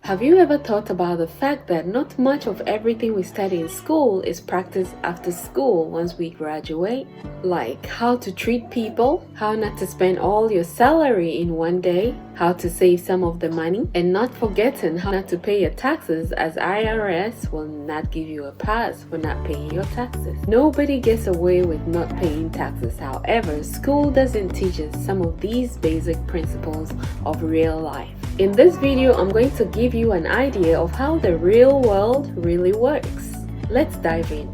Have you ever thought about the fact that not much of everything we study in school is practiced after school once we graduate? Like how to treat people, how not to spend all your salary in one day, how to save some of the money, and not forgetting how not to pay your taxes, as IRS will not give you a pass for not paying your taxes. Nobody gets away with not paying taxes. However, school doesn't teach us some of these basic principles of real life. In this video, I'm going to give you an idea of how the real world really works. Let's dive in.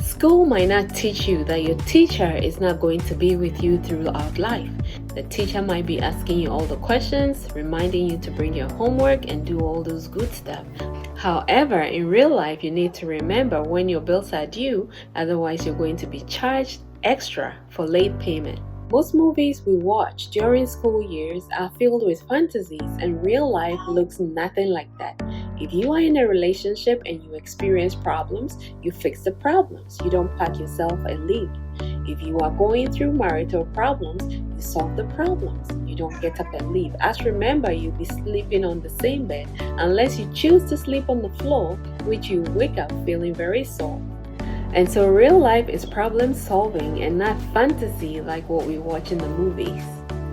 School might not teach you that your teacher is not going to be with you throughout life. The teacher might be asking you all the questions, reminding you to bring your homework and do all those good stuff. However, in real life, you need to remember when your bills are due, otherwise you're going to be charged extra for late payment. Most movies we watch during school years are filled with fantasies, and real life looks nothing like that. If you are in a relationship and you experience problems, you fix the problems. You don't pack yourself and leave. If you are going through marital problems, you solve the problems. You don't get up and leave. As remember, you'll be sleeping on the same bed unless you choose to sleep on the floor, which you wake up feeling very sore. And so real life is problem solving and not fantasy like what we watch in the movies.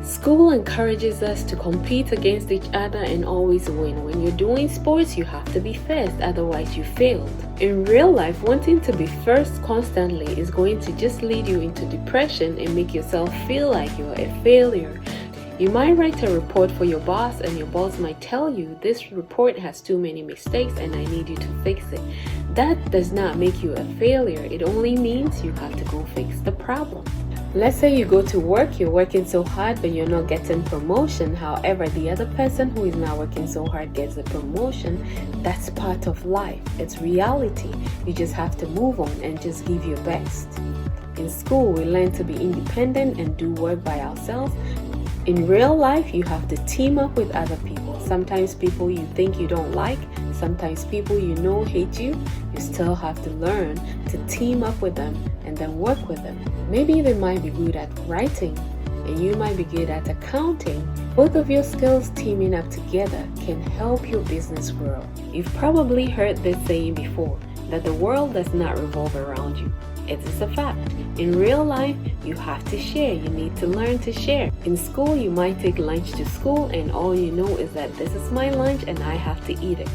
School encourages us to compete against each other and always win. When you're doing sports, you have to be first, otherwise you failed. In real life, wanting to be first constantly is going to just lead you into depression and make yourself feel like you're a failure. You might write a report for your boss and your boss might tell you, this report has too many mistakes and I need you to fix it. That does not make you a failure. It only means you have to go fix the problem. Let's say you go to work, you're working so hard but you're not getting promotion. However, the other person who is not working so hard gets a promotion. That's part of life. It's reality. You just have to move on and just give your best. In school, we learn to be independent and do work by ourselves. In real life, you have to team up with other people. Sometimes people you think you don't like, sometimes people you know hate you. You still have to learn to team up with them and then work with them. Maybe they might be good at writing and you might be good at accounting. Both of your skills teaming up together can help your business grow. You've probably heard this saying before, that the world does not revolve around you. It is a fact. In real life, you have to share. You need to learn to share. In school, you might take lunch to school and all you know is that this is my lunch and I have to eat it.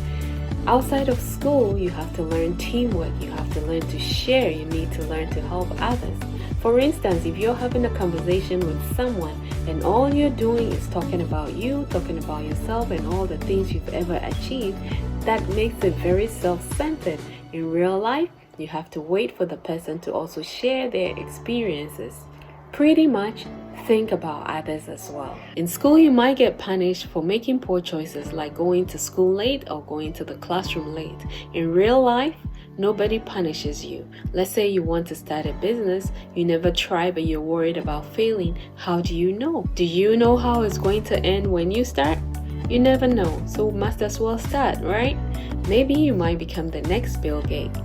Outside of school, you have to learn teamwork. You have to learn to share. You need to learn to help others. For instance, if you're having a conversation with someone and all you're doing is talking about you, talking about yourself and all the things you've ever achieved, that makes it very self-centered. In real life, you have to wait for the person to also share their experiences. Pretty much, think about others as well. In school, you might get punished for making poor choices like going to school late or going to the classroom late. In real life, nobody punishes you. Let's say you want to start a business, you never try but you're worried about failing. How do you know? Do you know how it's going to end when you start? You never know, so must as well start, right? Maybe you might become the next Bill Gates.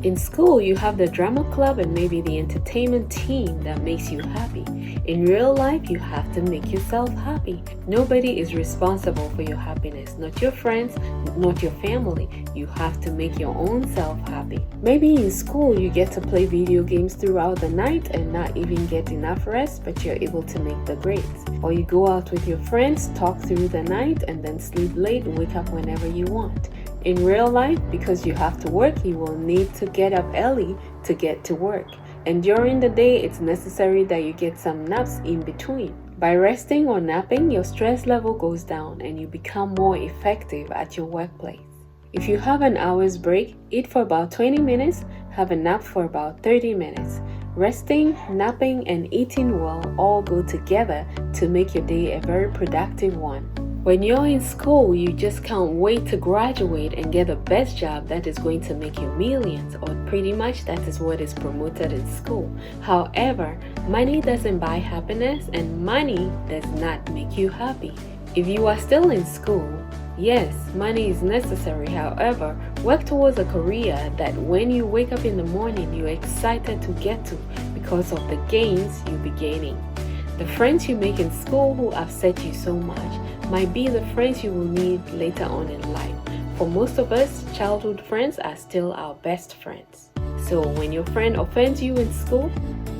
In school, you have the drama club and maybe the entertainment team that makes you happy. In real life, you have to make yourself happy. Nobody is responsible for your happiness, not your friends, not your family. You have to make your own self happy. Maybe in school, you get to play video games throughout the night and not even get enough rest, but you're able to make the grades. Or you go out with your friends, talk through the night, and then sleep late, wake up whenever you want. In real life, because you have to work, you will need to get up early to get to work. And during the day, it's necessary that you get some naps in between. By resting or napping, your stress level goes down and you become more effective at your workplace. If you have an hour's break, eat for about 20 minutes, have a nap for about 30 minutes. Resting, napping, and eating well all go together to make your day a very productive one. When you're in school, you just can't wait to graduate and get the best job that is going to make you millions, or pretty much that is what is promoted in school. However, money doesn't buy happiness and money does not make you happy. If you are still in school, yes, money is necessary. However, work towards a career that when you wake up in the morning, you're excited to get to because of the gains you'll be gaining. The friends you make in school who upset you so much might be the friends you will need later on in life. For most of us, childhood friends are still our best friends. So when your friend offends you in school,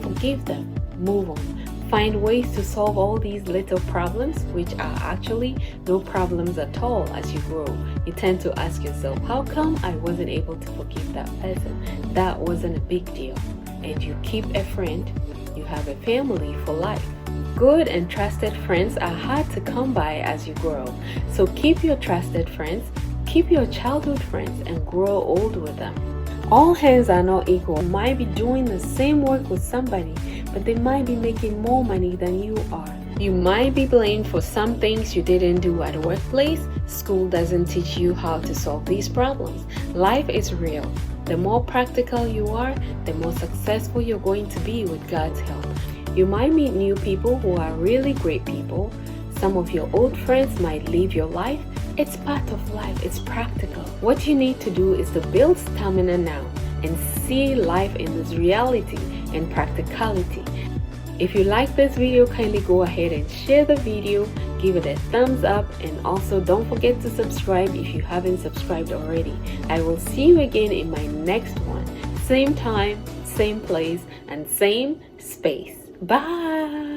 forgive them, move on. Find ways to solve all these little problems, which are actually no problems at all as you grow. You tend to ask yourself, how come I wasn't able to forgive that person? That wasn't a big deal. And you keep a friend, you have a family for life. Good and trusted friends are hard to come by as you grow. So keep your trusted friends, keep your childhood friends, and grow old with them. All hands are not equal. You might be doing the same work with somebody, but they might be making more money than you are. You might be blamed for some things you didn't do at the workplace. School doesn't teach you how to solve these problems. Life is real. The more practical you are, the more successful you're going to be with God's help. You might meet new people who are really great people. Some of your old friends might leave your life. It's part of life. It's practical. What you need to do is to build stamina now and see life in this reality and practicality. If you like this video, kindly go ahead and share the video, give it a thumbs up, and also don't forget to subscribe if you haven't subscribed already. I will see you again in my next one. Same time, same place, and same space. Bye!